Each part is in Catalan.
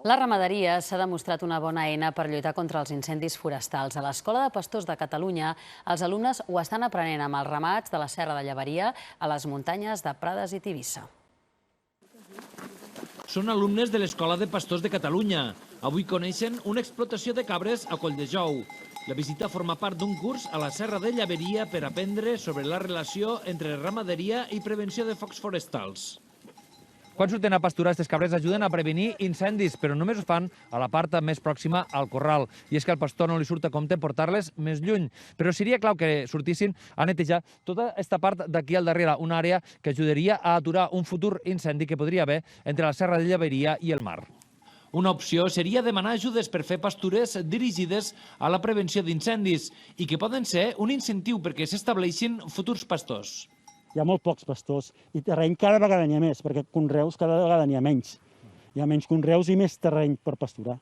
La ramaderia s'ha demostrat una bona eina per lluitar contra els incendis forestals. A l'Escola de Pastors de Catalunya, els alumnes ho estan aprenent amb els ramats de la Serra de Llaveria a les muntanyes de Prades i Tivissa. Són alumnes de l'Escola de Pastors de Catalunya. Avui coneixen una explotació de cabres a Colldejou. La visita forma part d'un curs a la Serra de Llaveria per aprendre sobre la relació entre ramaderia i prevenció de focs forestals. Quan surten a pasturar, aquestes cabres ajuden a prevenir incendis, però només ho fan a la part més pròxima al corral. I és que al pastor no li surt a compte portar-les més lluny. Però seria clau que sortissin a netejar tota aquesta part d'aquí al darrere, una àrea que ajudaria a aturar un futur incendi que podria haver entre la Serra de Llaveria i el mar. Una opció seria demanar ajudes per fer pastures dirigides a la prevenció d'incendis i que poden ser un incentiu perquè s'estableixin futurs pastors. Hi ha molt pocs pastors i terreny cada vegada n'hi ha més, perquè conreus cada vegada n'hi ha menys. Hi ha menys conreus i més terreny per pasturar.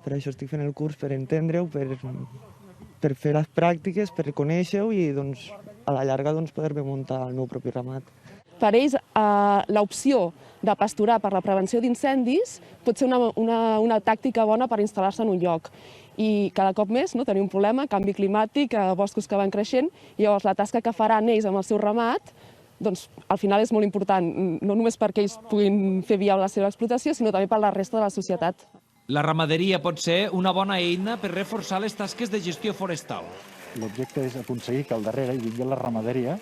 Per això estic fent el curs, per entendre-ho, per fer les pràctiques, per conèixer-ho i doncs, a la llarga poder-me muntar el meu propi ramat. Per ells, l'opció de pasturar per la prevenció d'incendis pot ser una tàctica bona per instal·lar-se en un lloc. I cada cop més tenim un problema, canvi climàtic, boscos que van creixent, i llavors la tasca que faran ells amb el seu ramat al final és molt important, no només perquè ells puguin fer viable la seva explotació, sinó també per la resta de la societat. La ramaderia pot ser una bona eina per reforçar les tasques de gestió forestal. L'objecte és aconseguir que al darrere hi vingui la ramaderia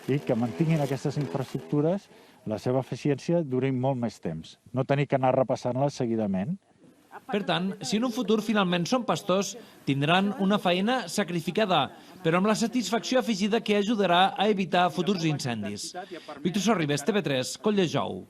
i que mantinguin aquestes infraestructures, la seva eficiència duri molt més temps. No tenir que anar repassant-les seguidament. Per tant, si en un futur finalment són pastors, tindran una feina sacrificada, però amb la satisfacció afegida que ajudarà a evitar futurs incendis. Víctor Sorribes, TV3, Colldejou.